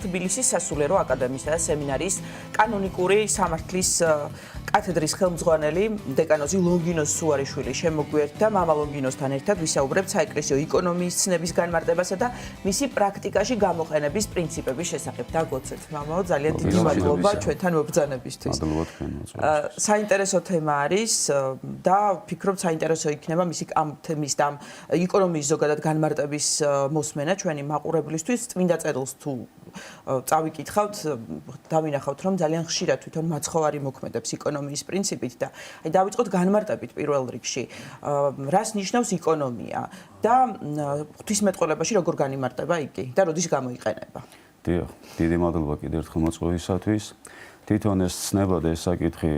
თბილისის სასულიერო აკადემიისა და სემინარიის კანონიკური სამართლის კათედრის ხელმძღვანელი დეკანოზი ლონგინოს სუარიშვილი შემოგვიერთდა. მამა ლონგინოსთან ერთად ვისაუბრებთ საეკლესიო იკონომიის ცნების განმარტებასა და მისი პრაქტიკაში გამოყენების პრინციპების შესახებ. დაგოცეთ, მამაო, ძალიან დიდი მადლობა ჩვენთან მობრძანებისთვის. საინტერესო თემა არის და ვფიქრობ, საინტერესო იქნება მისი თემის და იკონომიის ზოგადად განმარტების მოსმენა ჩვენი მაყურებლისთვის. წმინდა წერილს თუ წავიკითხავთ, დავინახავთ, რომ ძალიან ხშირად თვითონ მაცხოვარი მოქმედებს იკონომიის პრინციპით და დავიწყოთ განმარტებით პირველ რიგში, რას ნიშნავს იკონომია და ღვთისმეტყველებაში როგორ განიმარტება იგი და როდის გამოიყენება. დიახ, დიდი მადლობა კიდევ ერთხელ მოწვევისათვის. თვითონ ეს ცნება და ეს საკითხი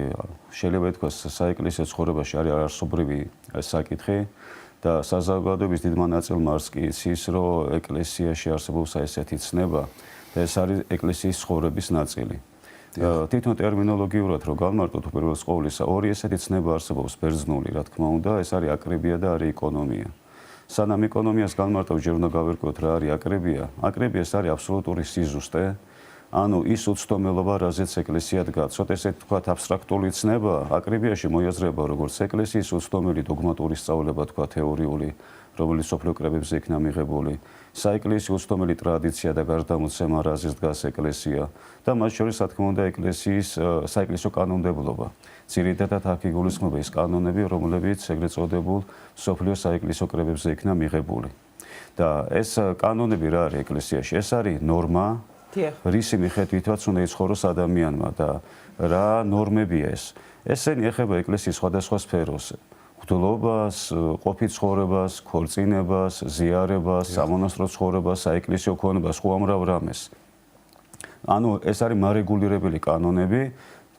შეიძლება ითქვას საეკლესიო ცხოვრებაში არის არასობრივი საკითხი და საზოგადოების დიდმა ნაწილმა არც კი იცის, რომ ეკლესიაში არსებობს ესეთი ცნება და ეს არის ეკლესიის ცხოვრების ნაწილი. თვითონ ტერმინოლოგიურად რო განმარტოთ უპირველეს ყოვლისა, ორი ესეთი ცნება არსებობს ბერძნული, რა თქმა უნდა, ეს არის აკრებია და არის იკონომია. სანამ იკონომიას განმარტავ, ჯერ უნდა გავერკვიოთ რა არის აკრებია. აკრებია ეს არის აბსოლუტური სიზუსტე. ანუ ის უცდომელობა, რაზეც ეკლესია დგას, ცოტა ესე თქვათ აბსტრაქტული ცნება, აკრებიაში მოიაზრება როგორც ეკლესიის უცდომელი დოგმატური სწავლება, თქვათ თეორიული, რომელიც სოფლიო კრებებზე იქნა მიღებული, საეკლესიო უცდომელი ტრადიცია და გარდამოცემა, რაზეც დგას ეკლესია და მათ შორის, რა თქმა უნდა, ეკლესიის საეკლესიო კანონმდებლობა. ძირითადად აქ იგულისხმება ის კანონები, რომლებიც ეგრეთ წოდებულ სოფლიო საეკლესიო კრებებზე იქნა მიღებული. და ეს კანონები რა არის ეკლესიაში? ეს არის ნორმა, რისი მიხედვითაც უნდა იცხოვროს ადამიანმა და რა ნორმებია ეს. ესენი ეხება ეკლესიის სხვადასხვა სფეროს. მღვდლობას, ყოფით ცხოვრებას, ქორწინებას, ზიარებას, სამონასტრო ცხოვრებას, საეკლესიო ქონებას, სხვა უამრავ რამეს. ანუ ეს არის მარეგულირებელი კანონები,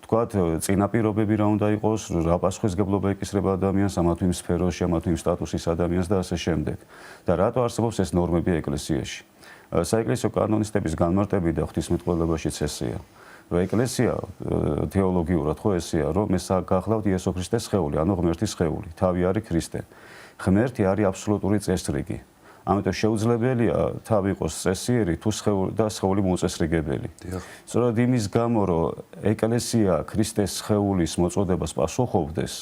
თქვათ, წინაპირობები რა უნდა იყოს, რა პასუხისმგებლობა ეკისრება ადამიანს ამა თუ იმ სფეროში, ამა თუ იმ სტატუსის ადამიანს და ასე შემდეგ. და რატო არსებობს ეს ნორმები ეკლესიაში? საეკლესიო კანონისტების განმარტები და ღვთისმეტყველებაშიც ესეა. რომ ეკლესია თეოლოგიურად ხო ესეა, რომ ეს გახლავთ იესო ქრისტეს სხეული, ანუ ღმერთის სხეული, თავი არის ქრისტე. ღმერთი არის აბსოლუტური წესრიგი. ამიტომ შეუძლებელია თავი იყოს წესიერი თუ სხეული მოუწესრიგებელი. სწორედ იმის გამო, რომ ეკლესია ქრისტეს სხეულის მოწოდებას პასუხობდეს,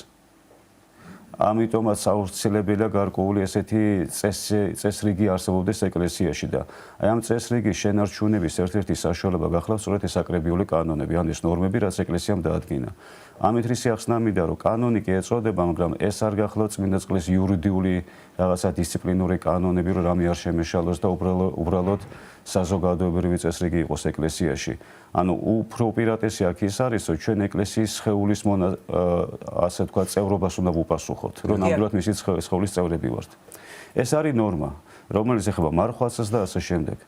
ამიტომაც აუცილებელია გარკვეული ესეთი წესრიგი არსებობდეს ეკლესიაში და აი ამ წესრიგის შენარჩუნების ერთ-ერთი საშუალება გახლავთ სწორედ ეს აკრებიული კანონები, ან ეს ნორმები, რაც ეკლესიამ დაადგინა. ამით რისი ახსნა მინდა, რომ კანონი კი ეწოდება, მაგრამ ეს არ გახლავთ წმინდა წყლის იურიდიული რაღაცა დისციპლინური კანონები, რომ რამე არ შემეშალოს და უბრალოდ საზოგადოებრივი წესრიგი იყოს ეკლესიაში. ანუ უფრო უპირატესი აქ ის არის, რომ ჩვენ ეკლესიის სხეულის ასე თქვა წევრობას უნდა ვუპასუხოთ, რომ ნამდვილად მისი სხეულის წევრები ვართ. ეს არის ნორმა, რომელიც ეხება მარხვაცას და ასე შემდეგ.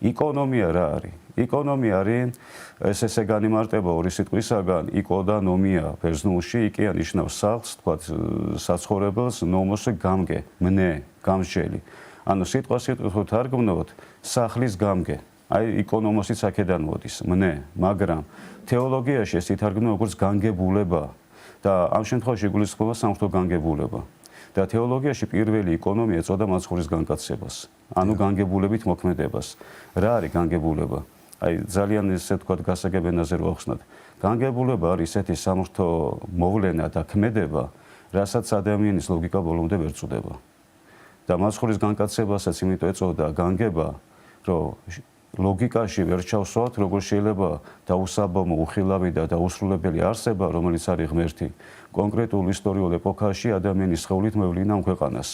იკონომია რა არის? იკონომია არის ესე განიმარტება ორი სიტყვისაგან, იკო და ნომია ბერძნულში, იკია ნიშნავს სახლს, თქვა საცხოვრებელს, ნომოს გამგე, მნე, გამსჯელი. ანუ სიტყვასიტყვით თარგმნოთ, სახლის გამგე. აი იკონომოსიც აქედან მოდის, მნე, მაგრამ თეოლოგიაში ეს ითარგმნება როგორც განგებულება და ამ შემთხვევაში იგულისხმება სამღვდელო განგებულება. და თეოლოგიაში პირველი იკონომია ეწოდა მაცხოვრის განკაცებას, ანუ განგებულებით მოქმედებას. რა არის განგებულება? აი ძალიან ესე თქვა გასაგებ ენაზე რო ახსნათ. განგებულება არის ესეთი სამღვდელო მოვლენა და ქმედება, რასაც ადამიანის ლოგიკა ბოლომდე ვერ წუდება. და მაცხოვრის განკაცებასაც იმიტომ ეწოდა განგება, რომ ლოგიკაში ვერ ჩავსვათ, როგორ შეიძლება დაუსაბამო, უხილავი და დაუსრულებელი არსება, რომელიც არის ღმერთი, კონკრეტულ ისტორიულ ეპოქაში ადამიანის სხეულით მოევლინა ამ ქვეყანას.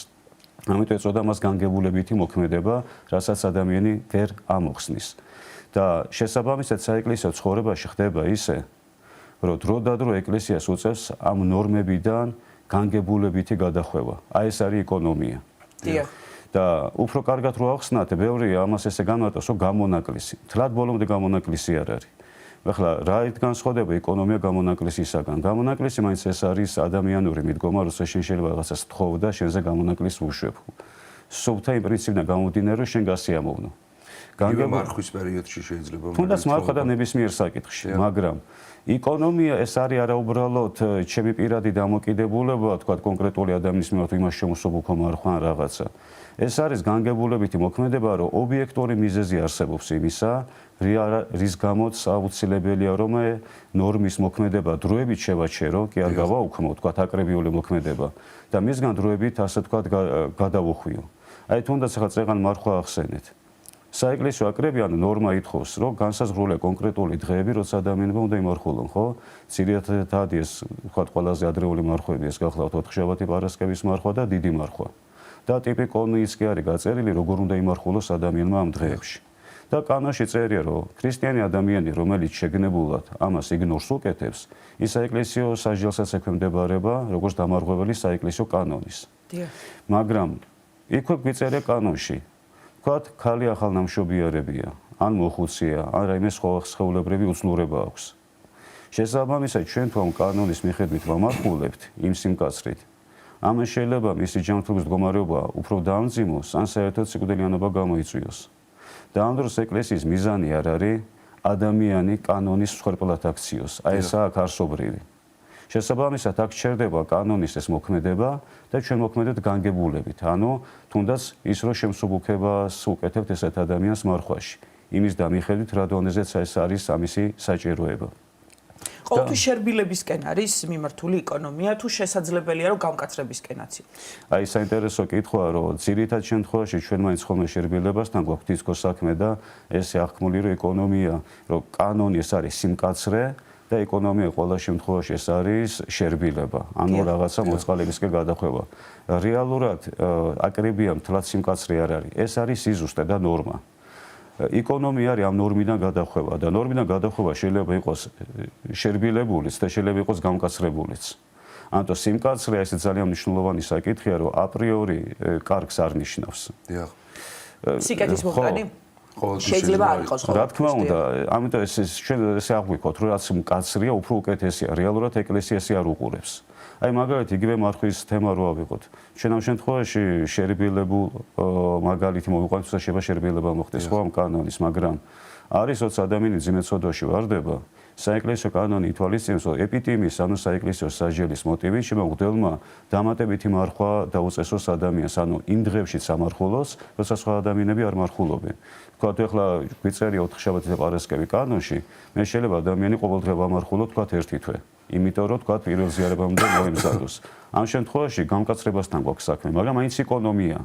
ამიტომ ეწოდა მას განგებულებითი მოქმედება, რასაც ადამიანი ვერ ამოხსნის. და შესაბამისად საეკლესიო ცხოვრებაში ხდება ისე, რომ დრო და დრო ეკლესიას უწევს ამ ნორმებიდან განგებულებითი გადახვევა. აი ეს არის იკონომია. და უფრო კარგად რო ახსნათ, ბევრი ამას ესე განმარტავს, რომ გამონაკლისი. თლად ბოლომდე გამონაკლისი არ არის. ახლა რა არის განსხვავება იკონომია გამონაკლისისაგან? გამონაკლისი მაინც ეს არის ადამიანური მიდგომა, რომ შენ შეიძლება რაღაცას თხოვ და შენზე გამონაკლისს უშვებ. სულთა იმ პრინციპიდან გამომდინარე, რომ შენ გასიამოვნო. მარხვის პერიოდში შეიძლება თუნდაც მარხვა და ნებისმიერ საკითხში, მაგრამ ეკონომია ეს არის არაუბრალოდ ჩემი პირადი დამოკიდებულება, თქვა კონკრეტული ადამიანის მიმართ იმას შემოსუბუქო მარხვა ან რაღაცა. ეს არის განგებულებითი მოქმედება, რომ ობიექტური მიზეზი არსებობს იმისა, რის გამოც აუცილებელია რომ ნორმის მოქმედება დროებით შევაჩერო, კი არ გავაუქმო, თქვა აკრებიული მოქმედება და მისგან დროებით ასე თქვა გადავუხვიო. აი თუნდაც ახლა წეღან მარხვა ახსენეთ. საეკლესიო აკრებიან ნორმა ითხოვს, რომ განსაზღვრულია კონკრეტული დღეები, როცა ადამიანებმა უნდა იმარხულონ, ხო? ძირითადად ეს თქვა ყველაზე ადრეული მარხვები ეს გახლავთ ოთხშაბათი, პარასკევის მარხვა და დიდი მარხვა. და ტიპიკონიც კი არის გაწერილი, როგორ უნდა იმარხულოს ადამიანმა ამ დღეებში. და კანონში წერია, რომ ქრისტიანი ადამიანი, რომელიც შეგნებულად ამას იგნორს უკეთებს, ის საეკლესიო სასჯელსაც ექვემდებარება, როგორც დამარღვეველი საეკლესიო კანონის. მაგრამ იქვე გვიწერია კანონში, თქვათ, ქალი ახალნამშობიარებია, ან მოხუცია, ან რაიმე სხვა სხეულებრივი უძლურება აქვს. შესაბამისად, ჩვენ თუ ამ კანონის მიხედვით ვამარხულებთ იმ სიმკაცრით, ამას შეიძლება მისი ჯანმრთელობის მდგომარეობა უფრო დაამძიმოს, ან საერთოდ სიკვდილიანობა გამოიწვიოს. და ამ დროს ეკლესიის მიზანი არ არის ადამიანი კანონის მსხვერპლად აქციოს. აი ესაა გარსობრივი. შესაბამისად, აქ ჩერდება კანონის ეს მოქმედება და ჩვენ მოქმედებით განგებულებით. ანუ თუნდაც ის რომ შემსუბუქებას უკეთებთ ესეთ ადამიანს მარხვაში. იმის და მიხედვით რა დონეზეც ეს არის ამისი საჭიროება. ყოველთვის შერბილებისკენ არის მიმართული ეკონომია თუ შესაძლებელია რომ გამკაცრებისკენაც იყოს? აი საინტერესო კითხვაა, რომ ძირითად შემთხვევაში ჩვენ მაინც ხოლმე შერბილებასთან გვაქვს თითქოს საქმე და ესე აღქმული რომ ეკონომია, რომ კანონი ეს არის სიმკაცრე და ეკონომია ყველა შემთხვევაში ეს არის შერბილება, ანუ რაღაცა მოწყალებისკენ გადახვევა. რეალურად აკრებია მთლად სიმკაცრე არ არის. ეს არის სიზუსტე და ნორმა. ეკონომია არის ამ ნორმიდან გადახვევა და ნორმიდან გადახვევა შეიძლება იყოს შერბილებულიც და შეიძლება იყოს გამკაცრებულიც. ანუ სიმკაცრე ეს ძალიან მნიშვნელოვანი საკითხია, რომ აპრიორი კარგს არ ნიშნავს. დიახ. სიკეთის მოყანი? შეიძლება არ იყოს ხო? რა თქმა უნდა, ამიტომ ჩვენ ესე აღვიქოთ, რომ რაც მკაცრია, უფრო უკეთესია. რეალურად ეკლესია ესე არ უყურებს. აი მაგალითად იგივე მარხვის თემა რო ავიღოთ. ჩვენ ამ შემთხვევაში შერბილებულ მაგალითი მოვიყვანთ, თუმცა შეიძლება შერბილება მოხდეს ხო ამ კანონის, მაგრამ არის როცა ადამიანი ძიმეცოდოში ვარდება, საეკლესიო კანონი ითვალისწინებს, რომ ეპიტიმის, ანუ საეკლესიო სასჯელის მოტივით შემოგვდელმა დამატებითი მარხვა დაუწესოს ადამიანს, ანუ იმ დღეებში სამარხულოს, როცა სხვა ადამიანები არ მარხულობენ. თქვათ ახლა გვიწერია ოთხშაბათი და პარასკევი კანონში, მე შეიძლება ადამიანი ყოველდღე ვამარხულო თქვათ ერთი თვე. იმიტომ რომ თქვათ პირველ ზიარებამდე მოემზადოს. ამ შემთხვევაში გამკაცრებასთან გვაქვს საქმე, მაგრამ მაინც ეკონომია.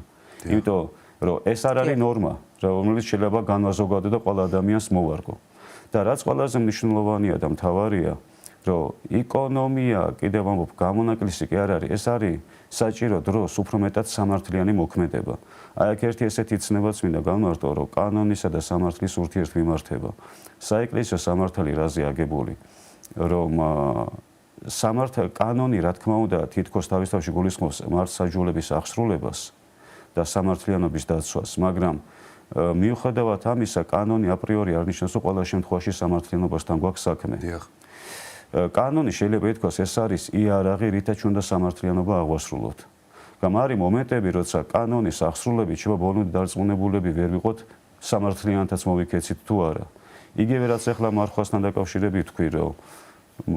იმიტომ რომ ეს არ არის ნორმა, რომელიც შეიძლება განვაზოგადო და ყველა ადამიანს მოვარგო. და რაც ყველაზე მნიშვნელოვანია და მთავარია, რომ ეკონომია კიდევ ამბობ გამონაკლისი კი არ არის, ეს არის საჭირო დროს უფრო მეტად სამართლიანი მოქმედება. აი აქ ერთი ესეთი ცნებაც მინდა გამარტო, რომ კანონისა და სამართლის ურთიერთმიმართება. საეკლესიო სამართალი რაზე აგებული, რომ კანონი რა თქმა უნდა თითქოს თავისთავში გულისხმობს მართლმსაჯულების აღსრულებას და სამართლიანობის დაცვას, მაგრამ მიუხედავად ამისა, კანონი აპრიორი არ ნიშნავს, რომ ყველა შემთხვევაში სამართლიანობასთან გვაქვს საქმე. დიახ. კანონი შეიძლება ითქვას, ეს არის იარაღი, რითაც უნდა სამართლიანობა აღვასრულოთ. მაგრამ არის მომენტები, როცა კანონის აღსრულებით შეიძლება ბოლომდე დარწმუნებულები ვერ ვიყოთ, სამართლიანთაც მოვიქეცით თუ არა. იგივე რაც ახლა მარხვასთან დაკავშირებით თქვი, რომ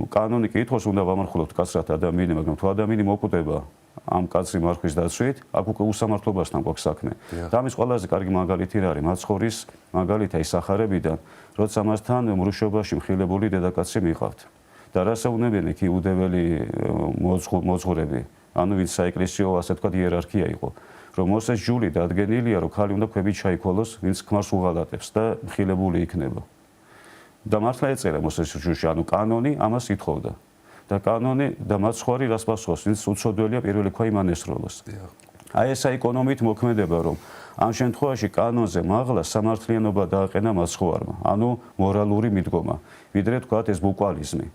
კანონი კი ითხოვს, უნდა ვამარხულოთ კაცრად ადამიანს, მაგრამ თუ ადამიანი მოკვდება ამ კაცრი მარხვის დაცვით, აქ უკვე უსამართლობასთან გვაქვს საქმე. და ამის ყველაზე კარგი მაგალითი რა არის? მაცხოვრის მაგალითი აი სახარებიდან, როცა მასთან მრუშობაში მხილებული დედაკაცი მიყავთ. და რასაუნებიან იქ იუდეველი მოძღვრები, ანუ ვინც საეკლესიო ასე თქვა იერარქია იყო, რომ მოსეს ჯული დადგენილია, რომ ქალი უნდა ქვებით ჩაიქოლოს, ვინც ქმარს უღალატებს და მხილებული იქნება. და მართლა ეწერა მოსეს ჯულში, ანუ კანონი ამას ითხოვდა. და კანონი და მაცხვარი რას პასუხობს, ვინც უცოდველია პირველი ქვა იმან ესროლოს. აი ესა ეკონომიით მოქმედება, რომ ამ შემთხვევაში კანონზე მაღლა სამართლიანობა დააყენა მაცხვარმა, ანუ მორალური მიდგომა, ვიდრე თქვათ ეს ბუკვალიზმი.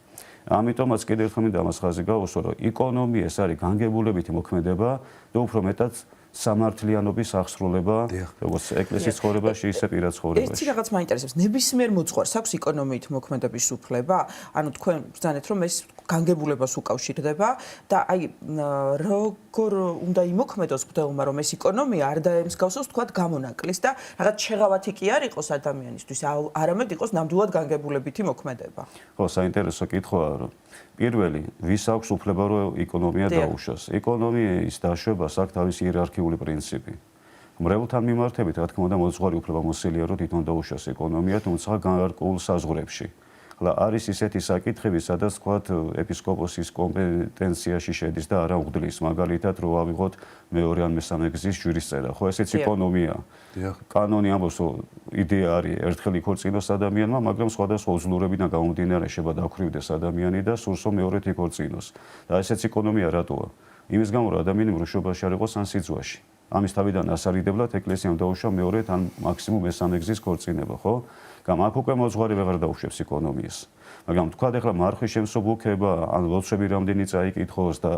ამიტომაც კიდევ ერთხელ მინდა ამას ხაზი გავუსვა, რომ ეკონომია ეს არის განგებულებითი მოქმედება და უფრო მეტად სამართლიანობის აღსრულება, როგორც ეკლესიის ცხოვრებაში, ისე პირად ცხოვრებაში. ერთი რაღაც მაინტერესებს, ნებისმიერ მოძღვარს აქვს ეკონომიით მოქმედების უფლება? ანუ თქვენ ბრძანეთ, რომ ეს განგებულებას უკავშირდება და აი როგორ უნდა იმოქმედოს მღვდელმა რომ ეს ეკონომია არ დაემსგავსოს თქვათ გამონაკლის და რაღაც შეღავათი კი არ იყოს ადამიანისთვის, არამედ იყოს ნამდვილად განგებულებითი მოქმედება. ხო, საინტერესო კითხვაა, რომ პირველი, ვის აქვს უფლება რომ ეკონომია დაუშვას? ეკონომიის დაშვებას აქვს თავისი იერარქიული პრინციპი. მრევლთან მიმართებით, რა თქმა უნდა, მოძღვარი უფლებამოსილია რომ თვითონ დაუშვას ეკონომია, თუმცა განგარკვეულ საზღვრებში. ხლა არის ისეთი საკითხები, სადაც თქვათ ეპისკოპოსის კომპეტენციაში შედის და არა უხდლის, მაგალითად რო ავიღოთ მეორე ან მესამე გზის ჯვრისწერა. ხო, ესეც ეკონომია. კანონი ამბობს, რომ იდეა არის ერთხელ იქორწინოს ადამიანმა, მაგრამ სხვადასხვა უძლურებიდან გამომდინარე შეიძლება დაქრივდეს ადამიანი და სურს რომ მეორედ იქორწინოს. და ესეც ეკონომია რატოა? იმის გამო რომ ადამიანი მრუშობაში არ იყოს ან სიძვაში. ამის თავიდან ასარიდებლად ეკლესიამ დაუშვა მეორედ ან მაქსიმუმ მესამე გზის ქორწინება, ხო? გამ აქ უკვე მოძღვარი ვეღარ დაუშვებს ეკონომიას. მაგრამ თქვათ ახლა მარხვის შემსუბუქება, ან ლოცვები რამდენი წაიკითხოს და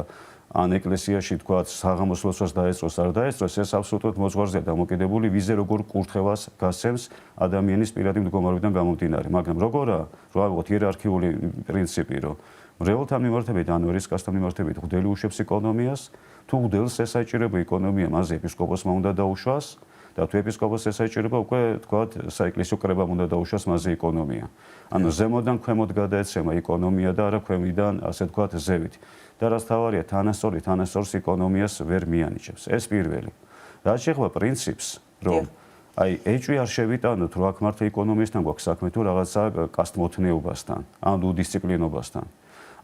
ან ეკლესიაში თქვათ საღამოს ლოცვას დაეწოს არ დაეწოს, ეს აბსოლუტურად მოძღვარზეა დამოკიდებული, ვიზე როგორ კურთხევას გასცემს ადამიანის პირადი მდგომარეობიდან გამომდინარე. მაგრამ როგორა, რო ავიღოთ იერარქიული პრინციპი, რომ მრევლთან მიმართებით ან ვერისკაცთან მიმართებით მღვდელი უშვებს ეკონომიას, თუ მღვდელს ესაჭირება ეკონომია, მას ეპისკოპოსმა უნდა დაუშვას და თუ ეპისკოპოსს ესაჭირება, უკვე თქვათ საეკლესიო კრებამ უნდა დაუშვას მასზე ეკონომია. ანუ ზემოდან ქვემოთ გადაეცემა ეკონომია და არა ქვემოდან, ასე თქვათ, ზევით. და რაც თავარია, თანასწორს ეკონომიას ვერ მიანიჭებს. ეს პირველი. რაც შეეხება პრინციპს, რომ აი ეჭვი არ შევიტანოთ, რომ აქ მართლა ეკონომიასთან გვაქვს საქმე თუ რაღაცა კასტმოთნეობასთან, ან უდისციპლინობასთან.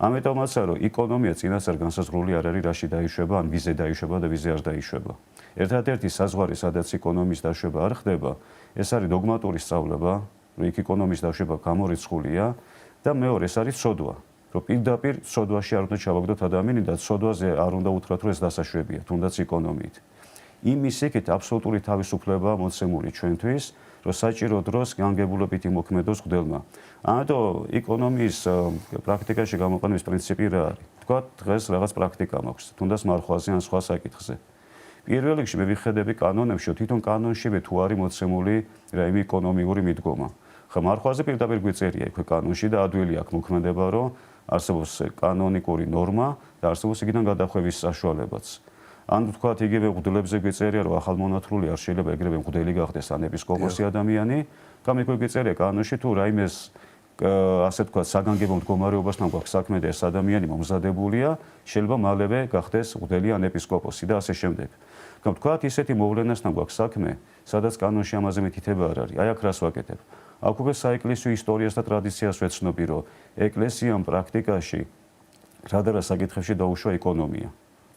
ამიტომაც რომ ეკონომია წინასწარ განსაზღვრული არ არის, რაში დაიშვება, ან ვიზე დაიშვება და ვიზე არ დაიშვება. ერთადერთი საზღვარი, სადაც ეკონომიის დაშვება არ ხდება, ეს არის დოგმატური სწავლება, რომ იქ ეკონომიის დაშვება გამორიცხულია და მეორე ეს არის ცოდვა, რომ პირდაპირ ცოდვაში არ უნდა ჩავაგდოთ ადამიანი და ცოდვაზე არ უნდა უთხრათ, რომ ეს დასაშვებია, თუნდაც ეკონომიით. იმის იქით აბსოლუტური თავისუფლებაა მოცემული ჩვენთვის, რომ საჭირო დროს განგებულებით იმოქმედოს მღვდელმა. ამიტომ ეკონომიის პრაქტიკაში გამოყენების პრინციპი რა არის? თქვათ დღეს რაღაც პრაქტიკა მაქვს, თუნდაც მარხვაზე ან სხვა საკითხზე. პირველ რიგში მე ვიხედები კანონებში, რომ თვითონ კანონშივე თუ არის მოცემული რაიმე ეკონომიური მიდგომა. ხა მარხვაზე პირდაპირ გვიწერია იქვე კანონში და ადვილი აქვს მოქმედება, რომ არსებობს კანონიკური ნორმა და არსებობს იქიდან გადახვევის საშუალებაც. ან თქვათ იგივე მღვდლებზე გვიწერია, რომ ახალმონათლული არ შეიძლება ეგრევე მღვდელი გახდეს ან ეპისკოპოსი ადამიანი, გამიქვე გვიწერია კანონში თუ რაიმეს ასე თქვათ საგანგებო მდგომარეობასთან გვაქვს საქმე და ეს ადამიანი მომზადებულია, შეიძლება მალევე გახდეს მღვდელი ან ეპისკოპოსი და ასე შემდეგ. მაგრამ თქვათ ისეთი მოვლენასთან გვაქვს საქმე, სადაც კანონში ამაზე მითითება არ არის. აი აქ რას ვაკეთებ? აქ უკვე საეკლესიო ისტორიას და ტრადიციას ვეცნობი, რომ ეკლესიამ პრაქტიკაში რადარა საკითხებში დაუშვა ეკონომია.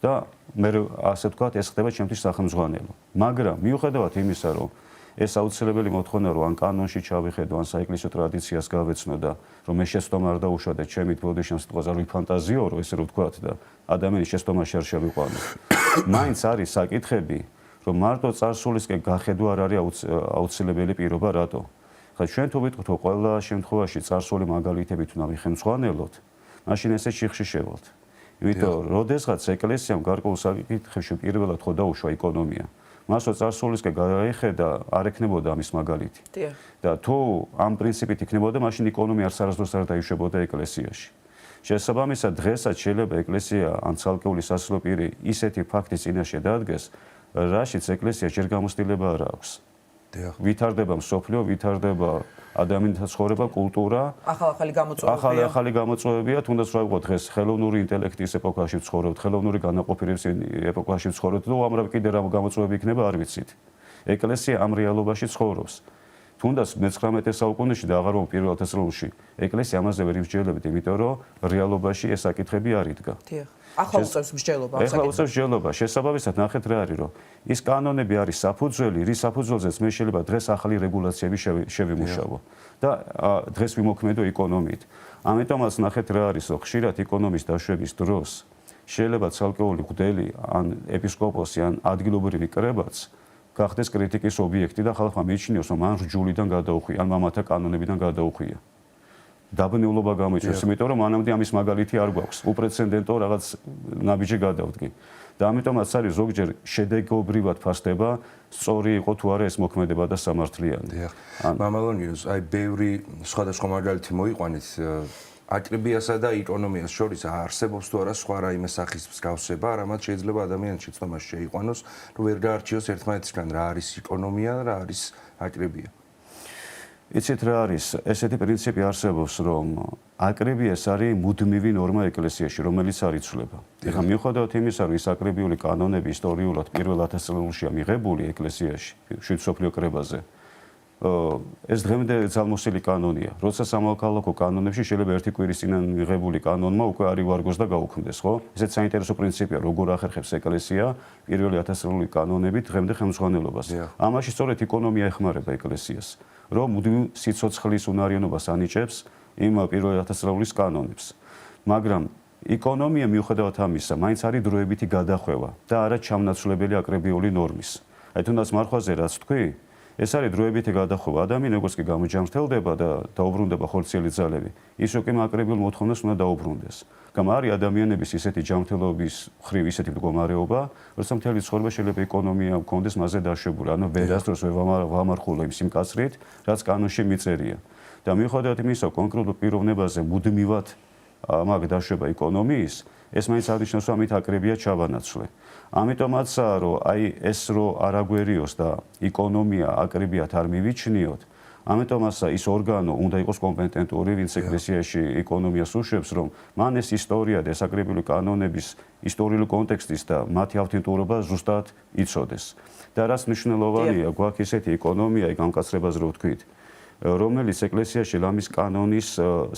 და მე ასე ვთქვათ, ეს ხდება ჩემთვის სახელმძღვანელო. მაგრამ მიუხედავად იმისა, რომ ეს აუცილებელი მოთხოვნა, რომ ან კანონში ჩავიხედო, ან საეკლესიო ტრადიციას გავეცნო და რომ ეს შეცდომა არ დაუშვა და ჩემი თბილისში სიტყვაზე არ ვიფანტაზიორო, ესე რომ ვთქვათ და ადამიანის შეცდომაში არ შევიყვანო. მაინც არის საკითხები, რომ მარტო წარსულისკენ გახედვა არ არის აუცილებელი პირობა, რატო? ხა ჩვენ თუ ვიტყვით, რომ ყველა შემთხვევაში წარსული მაგალითებით უნდა ვიხემძღვანელოთ, მაშინ ესე შიხში შევალთ. იმიტომ, როდესღაც ეკლესიამ გარკვეულ საკითხებში პირველად ხო დაუშვა ეკონომია, მასო წარსულისკენ გაიხედა, არ ექნებოდა ამის მაგალითი. და თუ ამ პრინციპით იქნებოდა, მაშინ ეკონომია არასდროს არ დაიშვებოდა ეკლესიაში. შესაბამისად, დღესაც შეიძლება ეკლესია ან ცალკეული სასულიერო პირი ისეთი ფაქტის წინაშე დაადგეს, რაშიც ეკლესია ჯერ გამოცდილება არ აქვს. ვითარდება მსოფლიო, ვითარდება ადამიანთა ცხოვრება, კულტურა, ახალი გამოწვევებია, თუნდაც რა ვიყო დღეს ხელოვნური ინტელექტის ეპოქაში ვცხოვრობთ, ხელოვნური განაყოფიერების ეპოქაში ვცხოვრობთ, და უამრავი კიდე რა გამოწვევები იქნება არ ვიცით. ეკლესია ამ რეალობაში ცხოვრობს. თუნდაც მე-19 საუკუნეში და აღარ მომ პირველ თესლოვში, ეკლესია ამაზე ვერ იმსჯელებდა, იმიტომ რომ რეალობაში ეს საკითხები არ იდგა. ახლა უწევს მსჯელობა. ახლა უწევს მსჯელობა. შესაბამისად ნახეთ რა არის, რომ ის კანონები არის საფუძველი, რის საფუძველზეც მე შეიძლება დღეს ახალი რეგულაციები შევიმუშავო და დღეს ვიმოქმედო ეკონომიით. ამიტომაც ნახეთ რა არის, რომ ხშირად ეკონომიის დაშვების დროს შეიძლება ცალკეული მღვდელი ან ეპისკოპოსი ან ადგილობრივი კრებაც გახდეს კრიტიკის ობიექტი და ხალხმა მიიჩნიოს, რომ მან რჯულიდან გადაუხვია, ან მამათა კანონებიდან გადაუხვია. დაბნეულობა გამოიწვევს, იმიტომ რომ მანამდე ამის მაგალითი არ გვაქვს. უპრეცედენტო რაღაც ნაბიჯი გადავდგი. და ამიტომაც არის ზოგჯერ შედეგობრივად ფასდება, სწორი იყო თუ არა ეს მოქმედება და სამართლიანი. მამალონიოს, აი ბევრი სხვადასხვა მაგალითი მოიყვანეთ აკრებიასა და ეკონომიას შორის არსებობს თუ არა სხვა რაიმე სახის მსგავსება, რამაც შეიძლება ადამიანს შეცდომაში შეიყვანოს, რომ ვერ გაარჩიოს ერთმანეთისგან რა არის ეკონომია და რა არის აკრებია. იცით რა არის? ესეთი პრინციპი არსებობს, რომ აკრებიას არის მუდმივი ნორმა ეკლესიაში, რომელიც არ იცვლება. ეხლა მიუხედავად იმისა, რომ ის აკრებიული კანონები ისტორიულად პირველ 1000 წელიწადშია მიღებული ეკლესიაში, შვიდ მსოფლიო კრებაზე. ეს დღემდე ძალმოსილი კანონია. როცა სამოქალაქო კანონებში შეიძლება ერთი კვირის წინ მიღებული კანონმა უკვე არ ივარგოს და გაუქმდეს, ხო? ესეც საინტერესო პრინციპია, როგორ ახერხებს ეკლესია პირველი 1000 წლიური კანონებით დღემდე ხელმძღვანელობას. ამაში სწორედ ეკონომია ეხმარება ეკლესიას, რომ მუდმივ სიცოცხლის უნარიანობას ანიჭებს იმ პირველი 1000 წლების კანონებს. მაგრამ ეკონომია მიუხედავად ამისა, მაინც არის დროებითი გადახვევა და არა ჩამნაცვლებელი აკრებიული ნორმის. აი თუნდაც მარხვაზე რაც თქვი, ეს არის დროებითი გადახვევა. ადამიანი როგორც კი გამოჯამრთელდება და დაუბრუნდება ხორციელი ძალები, ის უკვე აკრებიულ მოთხოვნას უნდა დაუბრუნდეს. მაგრამ არის ადამიანების ისეთი ჯანმრთელობის მხრივ ისეთი მდგომარეობა, როცა მთელი ცხოვრება შეიძლება ეკონომია მქონდეს მასზე დაშვებული, ანუ ვერასდროს ვერ ვამარხულო იმ სიმკაცრით, რაც კანონში მიწერია. და მიუხედავად იმისა, კონკრეტულ პიროვნებაზე მუდმივად მაგ დაშვება ეკონომიის, ეს მაინც აღნიშნავს, რომ ამით აკრებია ჩავანაცვლე. ამიტომაცაა, რომ აი ეს რო არ აგვერიოს და ეკონომია აკრებიათ არ მივიჩნიოთ, ამიტომაცაა ის ორგანო უნდა იყოს კომპეტენტური, ვინც ეკლესიაში ეკონომიას უშვებს, რომ მან ეს ისტორია და ეს აკრებიული კანონების ისტორიული კონტექსტის და მათი ავთენტურობა ზუსტად იცოდეს. და რაც მნიშვნელოვანია, გვაქვს ესეთი ეკონომია, გამკაცრებას რო ვთქვით, რომელიც ეკლესიაში ლამის კანონის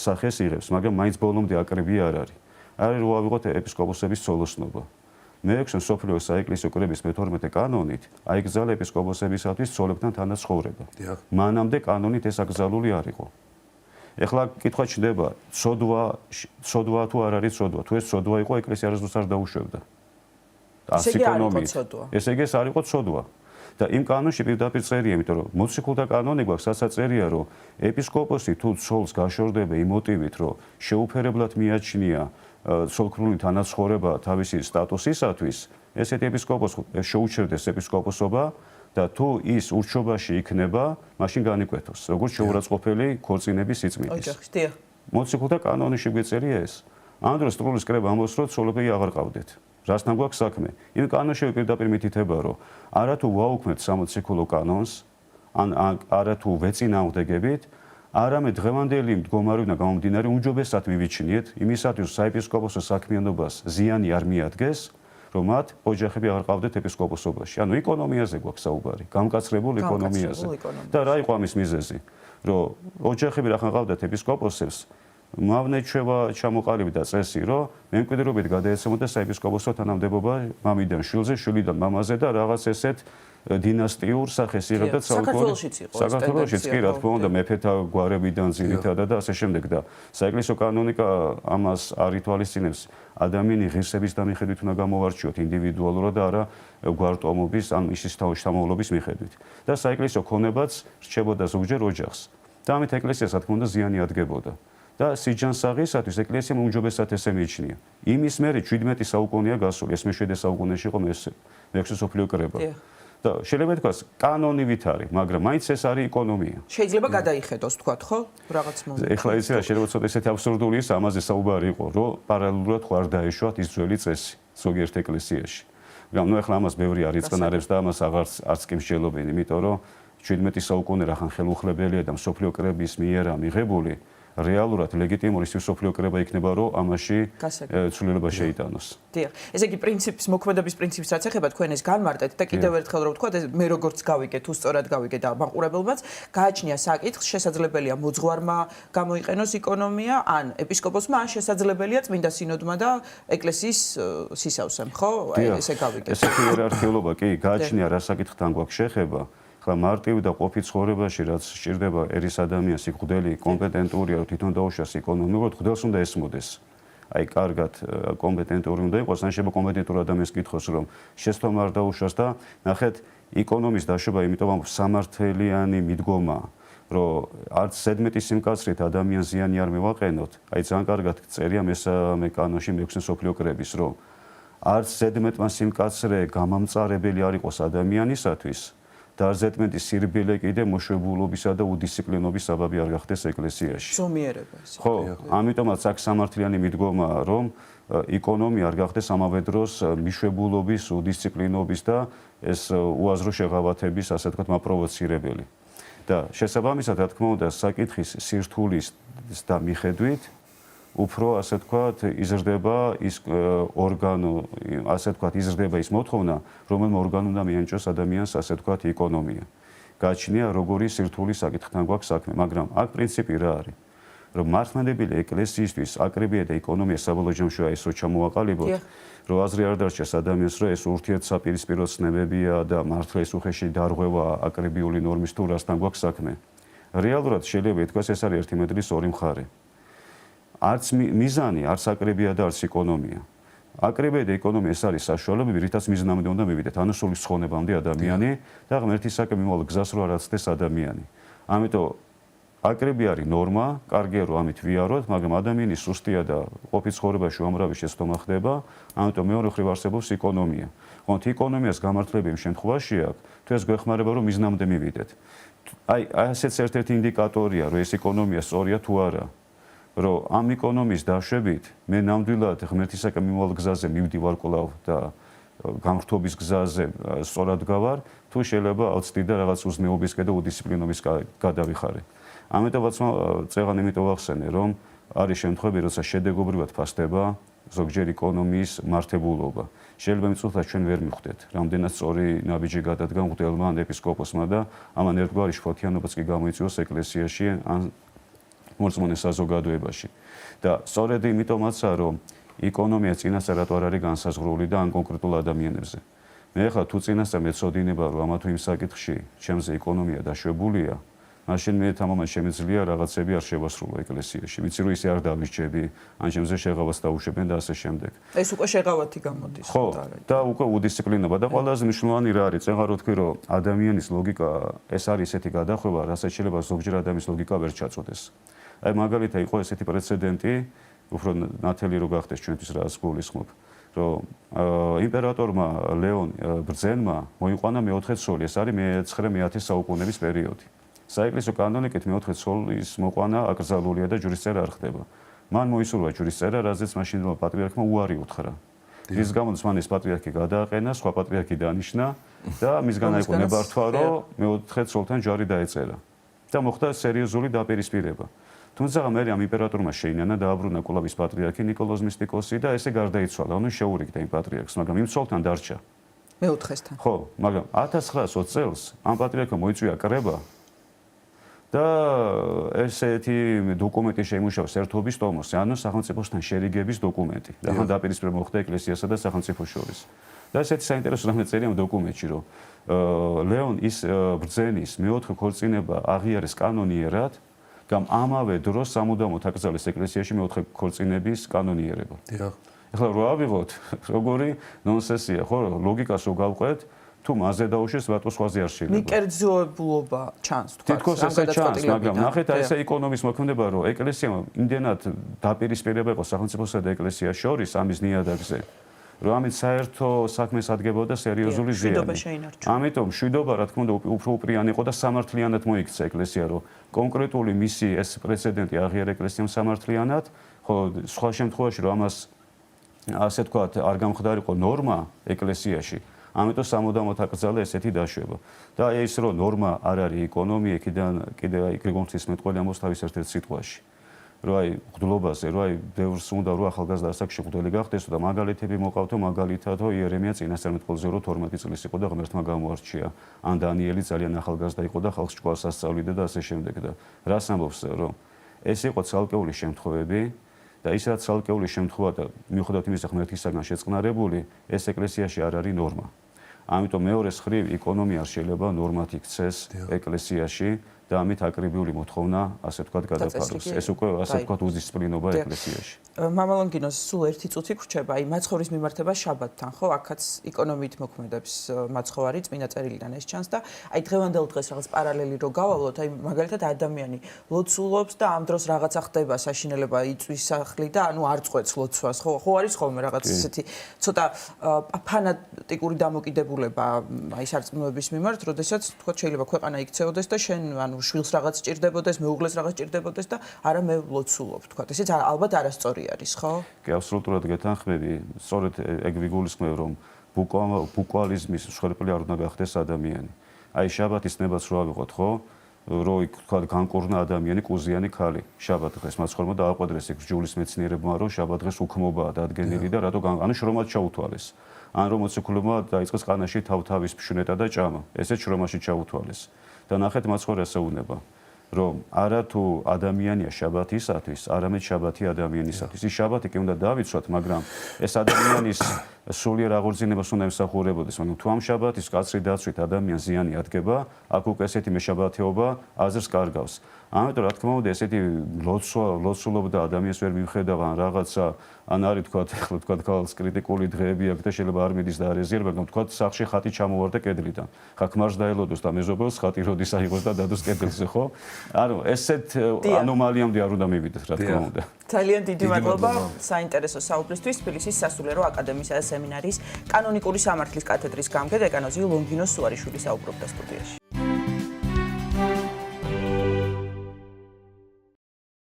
სახეს იღებს, მაგრამ მაინც ბოლომდე აკრებია არ არის. არის რო ავიღოთ ეპისკოპოსების ცოლოსნობა. მე-6 მსოფლიო საეკლესიო კრების მე-12 კანონით აიგზავნა ეპისკოპოსებისათვის ცოლებთან თანაცხოვრება. მანამდე კანონით ეს აკრძალული არ იყო. ეხლა კითხვა ჩნდება, ცოდვა თუ არ არის ცოდვა. თუ ეს ცოდვა იყო, ეკლესია არასდროს არ დაუშვებდა. ესე იგი არ იყო ცოდვა. ესე იგი ეს არ იყო ცოდვა. და იმ კანონში პირდაპირ წერია, იმიტომ რომ მოციქულთა კანონი გვაქვს, სადაც წერია, რომ ეპისკოპოსი თუ ცოლს გაშორდება იმ მოტივით, რომ შეუფერებლად მიაჩნია ცოლქრული თანაცხოვრება თავისი სტატუსისათვის, ესეთი ეპისკოპოსი შეუჩერდეს ეპისკოპოსობა და თუ ის ურჩობაში იქნება, მაშინ განიკვეთოს, როგორც შეურაცხყოფელი ქორწინების სიწმინდის. ოჯახის, დიახ. მოციქულთა კანონში გვეწერია ეს. ამ დროს სტრულის კრება ამბობს, რომ ცოლები აღარ ყავდეთ. რასთან გვაქვს საქმე? იმ კანონში პირდაპირ მითითება, რომ არათუ ვაუქმებთ სამოციქულო კანონს, ან არათუ ვეწინააღმდეგებით, არამედ დღევანდელი მდგომარეობიდან გამომდინარე უმჯობესად მივიჩნიეთ იმისათვის საეპისკოპოსო საქმიანობას ზიანი არ მიადგეს, რომ მათ ოჯახები აღარ ყავდეთ ეპისკოპოსობაში. ანუ ეკონომიაზე გვაქვს საუბარი, გამკაცრებულ ეკონომიაზე. და რა იყო ამის მიზეზი? რომ ოჯახები რახან ყავდათ ეპისკოპოსებს, მავნეჩვევა ჩამოყალიბდა და წესი, რომ მემკვიდრეობით გადაეცემოდა საეპისკოპოსო თანამდებობა მამიდან შვილზე, შვილიდან მამაზე და რაღაც ესეთ დინასტიურ სახეს იღებდა საქართველოშიც კი რა თქმა უნდა მეფეთა გვარებიდან ძირითადად და ასე შემდეგ და საეკლესიო კანონიკა ამას არ ითვალისწინებს ადამიანი ღირსების დამიხედვით უნდა გამოვარჩიოთ ინდივიდუალურად და არა გვარტომობის ან ისის თავშესამოვლობის მიხედვით და საეკლესიო ქონებაც რჩებოდა ზოგჯერ ოჯახს და ამით ეკლესიას რა თქმა უნდა ზიანი ადგებოდა და სიჯანსაღისათვის ეკლესიამ უმჯობესად ესე მიიჩნია. იმის მერე 17 საუკუნეა გასული, ეს მე-7 საუკუნეში იყო მე-6 სოფლიო კრება. და შეიძლება ითქვას, კანონივით არის, მაგრამ მაინც ეს არის ეკონომია. შეიძლება გადაიხედოს, თქვათ, ხო? რაღაც მომენტი. ეხლა იცი რა, შეიძლება ცოტა ესეთი აბსურდული ის ამაზე საუბარი იყო, რომ პარალელურად ხო არ დაეშვათ ის ძველი წესი ზოგიერთ ეკლესიაში. მაგრამ ნუ ეხლა ამას ბევრი არ იწყნარებს და ამას არც კი მსჯელობენ, იმიტომ რომ 17 საუკუნე რახან ხელუხლებელია და მსოფლიო კრების მიერა მიღებული რეალურად ლეგიტიმური სოფლიო კრება იქნება, რომ ამაში ცვლილება შეიტანოს. დიახ. ესე იგი პრინციპს, მოქმედების პრინციპს რაც ეხება თქვენ ეს განმარტეთ და კიდევ ერთხელ რომ ვთქვათ, მე როგორც გავიგე, თუ სწორად გავიგე და მაყურებელმაც, გააჩნია საკითხს, შესაძლებელია მოძღვარმა გამოიყენოს ეკონომია, ან ეპისკოპოსმა, ან შესაძლებელია წმინდა სინოდმა და ეკლესიის სისავსემ, ხო? ესე გავიგე. ესეთი იერარქიულობა კი გააჩნია რა საკითხთან გვაქვს შეხება. მარტივი და ყოფი ცხოვრებაში რაც სჭირდება ერის ადამიანს იქ ღვდელი კომპეტენტურია რომ თვითონ დაუშვას ეკონომიურად ღვდელს უნდა ესმოდეს აი კარგად კომპეტენტური უნდა იყოს ან შეიძლება კომპეტენტურ ადამიანს კითხოს რომ შეცდომა არ დაუშვას და ნახეთ ეკონომის დაშვება იმიტომ რომ სამართლიანი მიდგომა რომ არც ზედმეტი სიმკაცრით ადამიანს ზიანი არ მივაყენოთ აი ძალიან კარგად წერია მესამე კანონში მე-6 სოფლიო კრების რომ არც ზედმეტმა სიმკაცრე გამამწარებელი არ იყოს ადამიანისათვის დაარზეთმენტის სირბილე კიდე მოშვებულობისა და უდისციპლინობის საბაბი არ გახდეს ეკლესიაში. ზომიერება ეს. ხო, ამიტომაც აქ სამართლიანი მიდგომაა, რომ ეკონომია არ გახდეს ამავე დროს მიშვებულობის, უდისციპლინობის და ეს უაზრო შეღავათების, ასე ვთქვათ, მაპროვოცირებელი. და შესაბამისად, რა თქმა უნდა, საკითხის სირთულის და მიხედვით უფრო, ასე ვთქვათ, იზრდება ის ორგანო, ასე ვთქვათ, იზრდება ის მოთხოვნა, რომელმა ორგანო უნდა მიენიჭოს ადამიანს, ასე ვთქვათ, ეკონომია. გააჩნია როგორი სირთულის საკითხთან გვაქვს საქმე, მაგრამ აქ პრინციპი რა არის? რომ მართლმადიდებელი ეკლესიისთვის აკრებია და ეკონომია საბოლოო ჯამში ეს რო ჩამოვაყალიბოთ, რომ აზრი არ დარჩეს ადამიანს, რომ ეს ურთიერთსაპირისპირო ცნებებია და მართლა ეს უხეში დარღვევა აკრებიული ნორმის თუ რასთან გვაქვს საქმე. რეალურად შეიძლება ითქვას, ეს არის ერთი მედლის ორი მხარე. არც მიზანი, არც აკრებია და არც ეკონომია. აკრებია და ეკონომია ეს არის საშუალებები, რითაც მიზნამდე უნდა მივიდეთ, ანუ სულის ცხონებამდე ადამიანი და ღმერთის საქმე მიმავალ გზას რო არ აცდეს ადამიანი. ამიტომ აკრები არის ნორმა, კარგია რომ ამით ვიაროთ, მაგრამ ადამიანის სუსტია და ყოფით ცხოვრებაში უამრავი შეცდომა ხდება, ამიტომ მეორე მხრივ არსებობს ეკონომია. ხონთ ეკონომიას გამართლები იმ შემთხვევაში აქვს, თუ ეს გვეხმარება რომ მიზნამდე მივიდეთ. აი, ასეც ერთ-ერთი ინდიკატორია, რომ ეს ეკონომია სწორია თუ არა. რომ ამ ეკონომიის დაშვებით მე ნამდვილად ღმერთის საქმე მიმავალ გზაზე მივდივარ კვლავ და გამრთობის გზაზე სწორად გავარ, თუ შეიძლება ავწდი და რაღაც უზნეობისკენ და უდისციპლინობის გადავიხარე. ამიტომაც წეღან იმიტომ ვახსენე, რომ არის შემთხვევები, როცა შედეგობრივად ფასდება ზოგჯერ ეკონომიის მართებულობა. შეიძლება მიწუხლას ჩვენ ვერ მიხვდეთ, რამდენად სწორი ნაბიჯი გადადგა მღვდელმა ან ეპისკოპოსმა და ამან ერთგვარი შფოთიანობაც კი გამოიწვიოს ეკლესიაში ან მორწმუნე საზოგადოებაში. და სწორედ იმიტომაცა, რომ ეკონომია წინასწარ არ არის განსაზღვრული და ან კონკრეტულ ადამიანებზე. მე ხა თუ წინასწარ მეცოდინება, რომ ამა თუ იმ საკითხში ჩემზე ეკონომია დაშვებულია, მაშინ მე თამამად შემიძლია რაღაცები არ შევასრულო ეკლესიაში. ვიცი რომ ისე არ დავისჯები, ან ჩემზე შეღავას დაუშვებენ და ასე შემდეგ. ეს უკვე შეღავათი გამოდის. ხო, და უკვე უდისციპლინობა და ყველაზე მნიშვნელოვანი რა არის? წეღარო თქვი რომ ადამიანის ლოგიკა ეს არის ესეთი გადახვევა, რასაც შეიძლება ზოგჯერ ადამიანის ლოგიკა ვერ ჩაწოდეს. აი მაგალითად იყო ესეთი პრეცედენტი, უფრო ნათელი რო გახდეს ჩვენთვის რაც გულისხმობ, რომ იმპერატორმა ლეონ ბრძენმა მოიყვანა მეოთხე ცოლი, ეს არის მე-9-10 საუკუნეების პერიოდი. საეკლესიო კანონიკით მეოთხე ცოლის მოყვანა აკრძალულია და ჯვრისწერა არ ხდება. მან მოისურვა ჯვრისწერა, რაზეც მაშინდელმა პატრიარქმა უარი უთხრა. რის გამოც მან ეს პატრიარქი გადააყენა, სხვა პატრიარქი დანიშნა და მისგან აიყო ნებართვა, რომ მეოთხე ცოლთან ჯვარი დაეწერა. და მოხდა სერიოზული დაპირისპირება. თუმცა მე ამ იმპერატორმა შეინანა დააბრუნა კულავის პატრიარქი ნიკოლოზ მისტიკოსი და ესე გარდაიცვალა, ანუ შეურიგდა იმ პატრიარქს, მაგრამ იმ ცოლთან დარჩა. მეოთხესთან. ხო, მაგრამ 1920 წელს ამ პატრიარქმა მოიწვია კრება და ესეთი დოკუმენტი შეიმუშავა ერთობის ტომოსზე, ანუ სახელმწიფოსთან შერიგების დოკუმენტი. და ხან დაპირისპირება მოხდა ეკლესიასა და სახელმწიფოს შორის. და ესეთი საინტერესო რამე წერია ამ დოკუმენტში, რომ ლეონ ის ბრძენის მეოთხე ქორწინება აღიარეს კანონიერად, გამ ამავე დროს სამუდამოდ აკრძალეს ეკლესიაში მეოთხე ქორწინების კანონიერება. დიახ. ეხლა რო ავიღოთ, როგორი ნონსენსია, ხო, ლოგიკას რო გავყვეთ, თუ მასზე დაუშვეს, რატო სხვაზე არ შეიძლება? მიკერძოებულობა ჩანს, თქვა. თითქოს ესე ჩანს, მაგრამ ნახეთ აი ესე ეკონომის მოქმედება, რომ ეკლესიამ იმდენად დაპირისპირება იყო სახელმწიფოსა და ეკლესიას შორის ამის ნიადაგზე. რომ ამით საერთო საქმეს ადგებოდა სერიოზული ზიანი. ამიტომ მშვიდობა, რა თქმა უნდა, უფრო უპრიანი იყო და სამართლიანად მოიქცა ეკლესია, რომ კონკრეტული მისი ეს პრეცედენტი აღიარა ეკლესიამ სამართლიანად, ხოლო სხვა შემთხვევაში, რომ ამას ასე ვთქვათ, არ გამხდარიყო ნორმა ეკლესიაში, ამიტომ სამუდამოდ აკრძალა ესეთი დაშვება. და ეს რომ ნორმა არ არის ეკონომია, კიდე აი გრიგორ ღვთისმეტყველი ამბობს თავის ერთ-ერთ სიტყვაში. რომ აი მღვდლობაზე, რომ აი ბევრს უნდა რომ ახალგაზრდა ასაკში მღვდელი გახდესო და მაგალითები მოყავთო, მაგალითადო იერემია წინასწარმეტყველზე რომ 12 წლის იყო და ღმერთმა გამოარჩია. ან დანიელი ძალიან ახალგაზრდა იყო და ხალხს ჭკუას ასწავლიდა და ასე შემდეგ და რას ამბობს რომ ეს იყო ცალკეული შემთხვევები და ისაც ცალკეული შემთხვევა და მიუხედავად იმისა ღმერთისაგან შეწყნარებული, ეს ეკლესიაში არ არის ნორმა. ამიტომ მეორე მხრივ ეკონომია არ შეიძლება ნორმად იქცეს ეკლესიაში და ამით აკრიბიული მოთხოვნა, ასე ვთქვათ, გადაფაროს. ეს უკვე ასე ვთქვათ უძისწლინობა ეკლესიაში. მამა ლონგინოს სულ 1 წუთი გრჩება, აი მაცხოვრის მიმართება შაბათთან, ხო? აქაც ეკონომიით მოქმედებს მაცხოვარი წმინდა წერილიდან ეს ჩანს და აი დღევანდელ დღეს რაღაც პარალელი რო გავავლოთ, აი მაგალითად ადამიანი ლოცულობს და ამ დროს რაღაცა ხდება, საშინელება იწვის სახლი და ანუ არ წყვეტს ლოცვას, ხო არის ხოლმე რაღაც ესეთი ცოტა ფანატიკური დამოკიდებულება აი სარწმუნოების მიმართ, როდესაც თქვა შეიძლება ქვეყანა იქცეოდეს და შენ ანუ შვილს რაღაც სჭირდებოდეს, მეუღლეს რაღაც სჭირდებოდეს და არა მე ლოცულობ, თქვა. ესეც ალბათ არასწორი არის, ხო? კი, აბსოლუტურად გეთანხმები. სწორედ ეგ ვიგულისხმევ, რომ ბუკვალიზმის მსხვერპლი არ უნდა გახდეს ადამიანი. აი შაბათის ნებაც რო ავიღოთ, ხო? რო იქ თქვა განკურნა ადამიანი, კუზიანი ქალი. შაბათ დღეს მაცხოვრმა დააყვადრეს ეგ ჯულის მეცნიერებმა, რომ შაბათ დღეს უქმობაა დადგენილი და რატო ანუ შრომად ჩაუთვალეს. ან რომ მოციქულებმა დაიწყეს ყანაში თავთავის ფშვნეტა და ჭამა. ესეც შრომაში ჩაუთვალეს. და ნახეთ მაცხოვრე ასეუნება, რომ არა თუ ადამიანია შაბათისათვის, არამედ შაბათი ადამიანისათვის. ის შაბათი კი უნდა დავიცვათ, მაგრამ ეს ადამიანის სულიერ აღორძინებას უნდა ემსახურებოდეს. მაგრამ თუ ამ შაბათის კაცრი დაცვით ადამიანს ზიანი ადგება, აქ უკვე ესეთი მეშაბათეობა აზრს კარგავს. ამიტომ რა თქმა უნდა ესეთი ლოცულობდა ადამიანს ვერ მიხედავ ან რაღაცა ან არის თქვა ქალს კრიტიკული დღეები აქვს და შეიძლება არ მიდის და არ ეზიარება, მაგრამ თქვა სახში ხატი ჩამოვარდა კედლიდან. ხა ქმარს დაელოდოს და მეზობელს ხატი როდის აიღოს და დადოს კედელზე, ხო? ანუ ესეთ ანომალიამდე არ უნდა მივიდეს, რა თქმა უნდა. ძალიან დიდი მადლობა საინტერესო საუბრისთვის. თბილისის სასულიერო აკადემიისა და სემინარიის კანონიკური სამართლის კათედრის გამგე დეკანოზი ლონგინო სუარიშვილი საუბრობდა სტუდიაში.